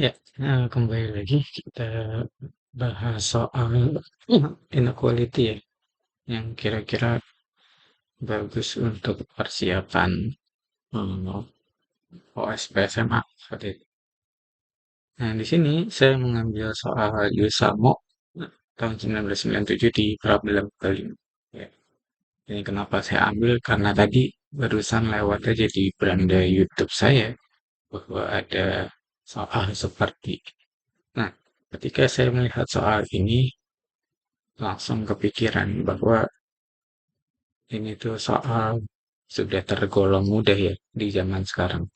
Ya, kembali lagi kita bahas soal inequality ya, yang kira-kira bagus untuk persiapan OSPSMA seperti itu. Nah, di sini saya mengambil soal Yusamo tahun 1997 di problem kelima. Ya, ini kenapa saya ambil? Karena tadi barusan lewat aja di beranda YouTube saya bahwa ada soal seperti. Nah, ketika saya melihat soal ini, langsung kepikiran bahwa ini tuh soal sudah tergolong mudah ya di zaman sekarang.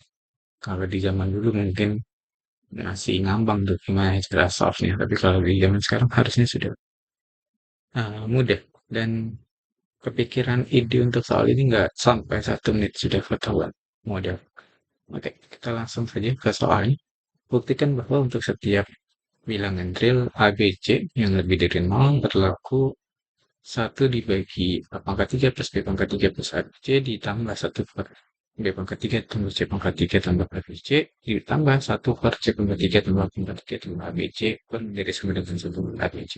Kalau di zaman dulu mungkin masih ngambang tuh gimana cara solve-nya. Tapi kalau di zaman sekarang harusnya sudah mudah. Dan kepikiran ide untuk soal ini nggak sampai 1 menit sudah ketahuan model. Oke, kita langsung saja ke soalnya. Buktikan bahwa untuk setiap bilangan real A, B, C yang lebih dari 0 berlaku 1 dibagi A pangkat 3 plus B pangkat 3 plus ABC ditambah 1 per B pangkat 3 tambah C pangkat 3 tambah ABC ditambah 1 per C pangkat 3 tambah B pangkat 3 tambah ABC pun dari sama dengan 1 per ABC.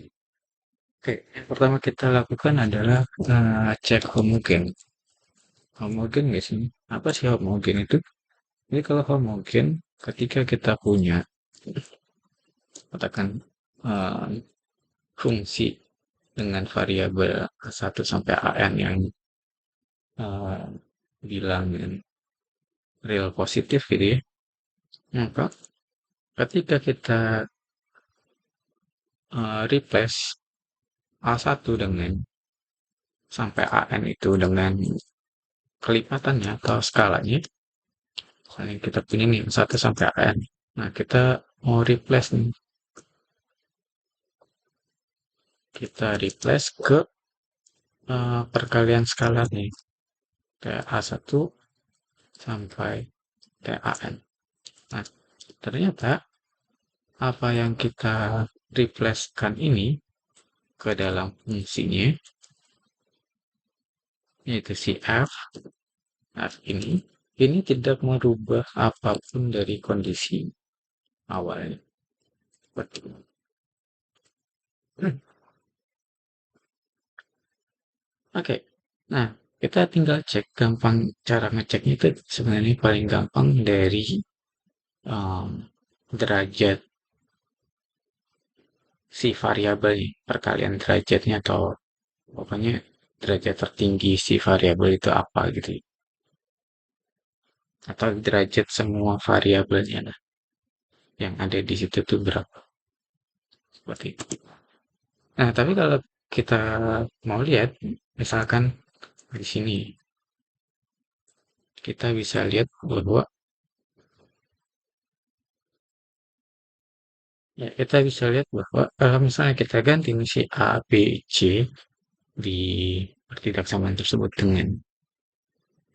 Oke, yang pertama kita lakukan adalah cek homogen. Homogen nggak sih? Apa sih homogen itu? Jadi kalau homogen, ketika kita punya, katakan eh, fungsi dengan variabel 1 sampai AN yang eh, bilangan real positif gitu ya. Maka ketika kita replace A1 dengan sampai AN itu dengan kelipatannya atau skalanya, misalnya kita punya nih 1 sampai AN. Nah, kita mau replace nih, kita replace ke perkalian skala nih, kayak A1 sampai TAN. Nah, ternyata apa yang kita replacekan ini ke dalam fungsinya, yaitu si F ini tidak merubah apapun dari kondisi awalnya. Betul. Oke. Nah, kita tinggal cek gampang cara ngeceknya itu sebenarnya paling gampang dari um, derajat si variabelnya, perkalian derajatnya atau pokoknya derajat tertinggi si variabel itu apa gitu. Atau derajat semua variabelnya lah yang ada di situ tuh berapa. Seperti itu. Nah, tapi kalau kita mau lihat, misalkan di sini kita bisa lihat bahwa ya kita bisa lihat bahwa kalau misalnya kita ganti si A, B, C di pertidaksamaan tersebut dengan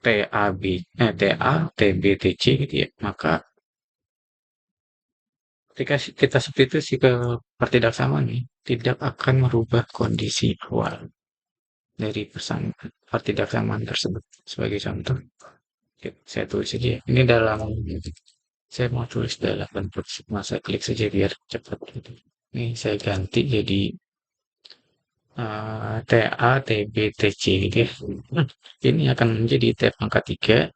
TA, TB, TC gitu ya, maka ketika kita substitusi ke pertidaksamaan nih, tidak akan merubah kondisi awal dari pertidaksamaan tersebut. Sebagai contoh, saya tulis saja ya. Ini dalam saya mau tulis dalam bentuk masa klik saja biar cepat gitu. Ini saya ganti jadi TA, TB, TC gitu ya. Ini akan menjadi T pangkat 3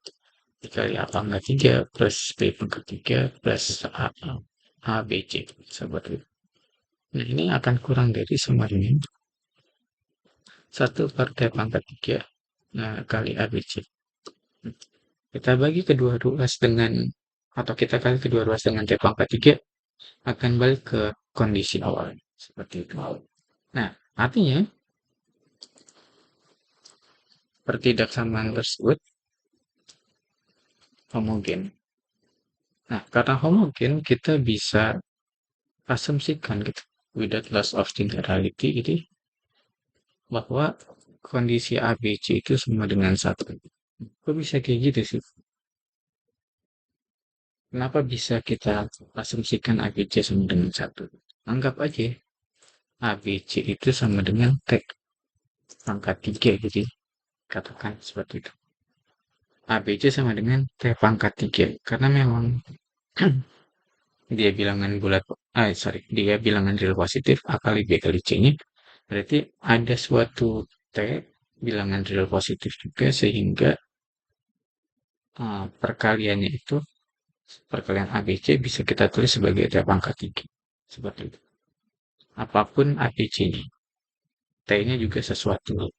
dikali A pangkat 3 plus B pangkat 3 plus A, B, C. Seperti itu. Nah, ini akan kurang dari sama dengan 1 per T pangkat 3 kali A, B, C. Kita bagi kedua ruas dengan, atau kita kali kedua ruas dengan T pangkat 3 akan balik ke kondisi awal. Seperti itu. Nah, artinya pertidaksamaan tersebut homogen. Nah, karena homogen kita bisa asumsikan gitu, without loss of generality gitu, bahwa kondisi ABC itu sama dengan 1. Kok bisa kayak gitu sih? Kenapa bisa kita asumsikan ABC sama dengan 1? Anggap aja ABC itu sama dengan T pangkat 3 gitu. Katakan seperti itu. ABC sama dengan T pangkat 3. Karena memang dia bilangan bulat, dia bilangan real positif, A kali B kali C-nya, berarti ada suatu T bilangan real positif juga, sehingga perkaliannya itu, perkalian A, B, C bisa kita tulis sebagai T pangkat 3. Seperti itu. Apapun A, B, C-nya. T-nya juga sesuatu.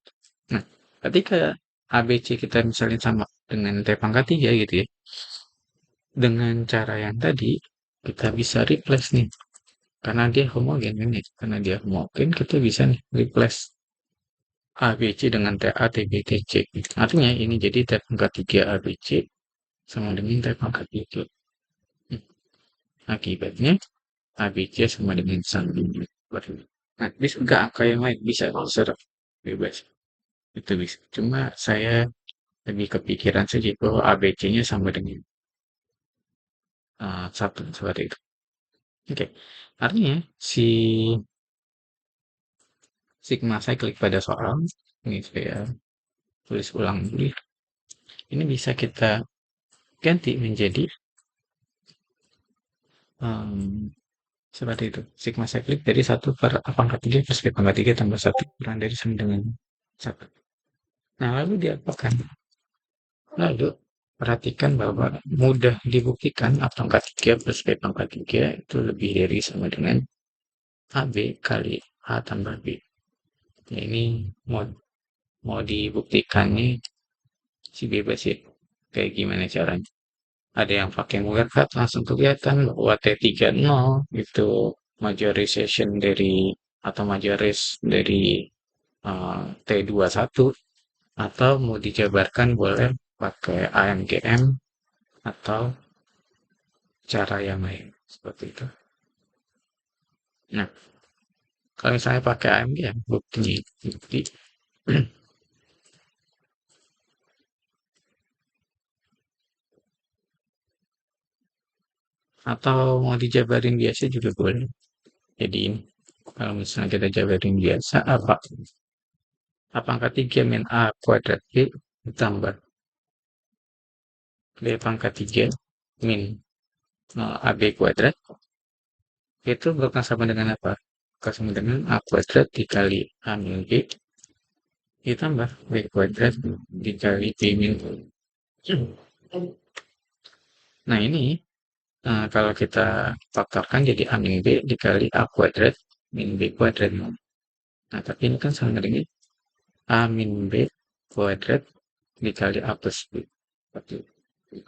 Nah, ketika A, B, C kita misalnya sama dengan T pangkat 3 gitu ya, dengan cara yang tadi, kita bisa replace nih. Karena dia homogen ini. Karena dia homogen, kita bisa nih replace A, B, C dengan T, A, T, B, T, C. Artinya ini jadi T pangkat 3 A, B, C sama dengan T pangkat 3. Akibatnya A, B, C sama dengan 1. Nah, bisa enggak angka yang lain? Bisa, serap. Bebas. Itu bisa. Cuma saya lebih kepikiran saja bahwa A, B, C-nya sama dengan 1. Seperti itu. Oke. Artinya, si sigma cyclic pada soal, ini saya tulis ulang dulu. Ini bisa kita ganti menjadi um, seperti itu. Sigma cyclic dari 1 per A pangkat 3 plus B pangkat 3 tambah 1 kurang dari sama dengan 1. Nah, lalu diapakan? Lalu perhatikan bahwa mudah dibuktikan A pangkat 3 plus B pangkat 3 itu lebih dari sama dengan AB kali A tambah B. Ya, ini mau, mau dibuktikannya si bebas ya. Kayak gimana caranya? Ada yang pakai multicut langsung kelihatan bahwa T30 itu majorization dari atau majoris dari T21, atau mau dijabarkan boleh pakai AMGM atau cara yang lain seperti itu. Nah, kalau misalnya pakai AMGM, bukti atau mau dijabarin biasa juga boleh. Jadi ini, kalau misalnya kita jabarin biasa, A pangkat 3 min A kuadrat B ditambah B pangkat 3 min AB kuadrat, itu bakal sama dengan apa? Bakal sama dengan A kuadrat dikali A min B ditambah B kuadrat dikali B min. Nah ini, kalau kita faktorkan jadi A min B dikali A kuadrat min B kuadrat. Nah, tapi ini kan sama dengan A min B kuadrat dikali A plus B.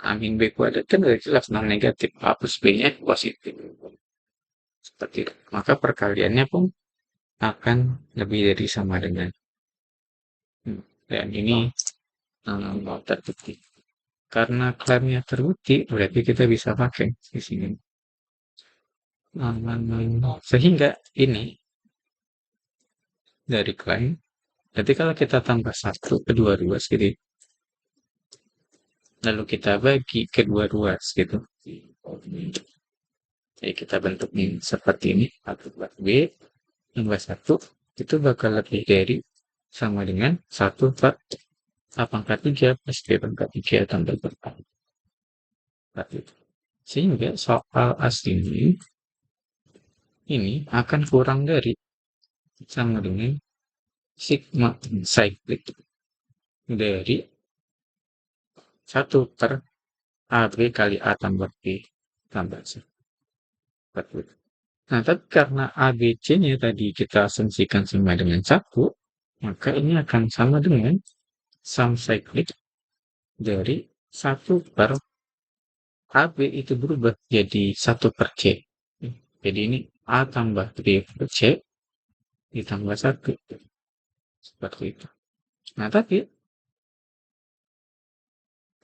A min B kuadrat kan udah jelas non negatif. A plus B-nya positif. Seperti itu. Maka perkaliannya pun akan lebih dari sama dengan. Dan ini terbukti. Karena klaimnya terbukti, berarti kita bisa pakai di sini. Sehingga ini dari klaim. Jadi kalau kita tambah satu kedua ruas gitu, lalu kita bagi kedua ruas gitu. Jadi kita bentuknya seperti ini, satu buat B tambah satu itu bakal lebih dari sama dengan 1 per A pangkat 3 plus B pangkat 3 tambah 4. Sehingga soal asli ini akan kurang dari sama dengan sigma cyclic dari 1 per AB kali A tambah B tambah 1. Nah, tapi karena ABC-nya tadi kita asumsikan sama dengan 1, maka ini akan sama dengan sum cyclic dari 1 per AB itu berubah jadi 1 per C. Jadi ini A tambah B per C ditambah 1. Seperti itu. Nah, tapi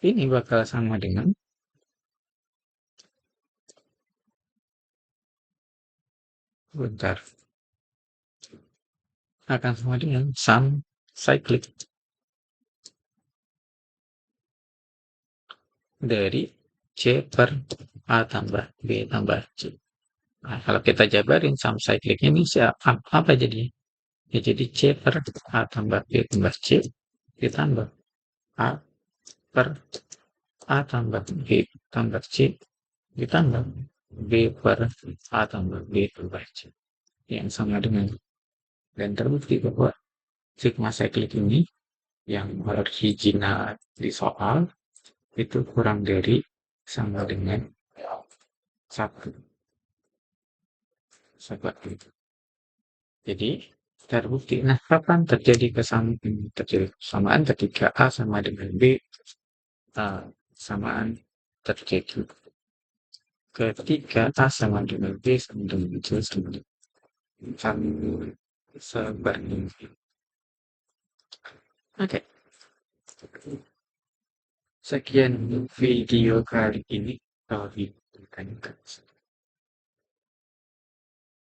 ini bakal sama dengan bentar. Akan sama dengan sum cyclic dari C per A tambah B tambah C. Nah, kalau kita jabarin sum cyclicnya ini apa jadinya? Ya, jadi C per A tambah B tambah C ditambah A per A tambah B tambah C ditambah B per A tambah B tambah C yang sama dengan, dan terbukti bahwa sigma cyclic ini yang original di soal itu kurang dari sama dengan satu. Seperti itu. Jadi terbukti. Nah, kapan terjadi kesamaan ketika A sama dengan B? Samaan terjadi ketika A sama dengan B sama dengan C sama dengan satu sebanding. Oke, sekian video kali ini. Kalau ditanyakan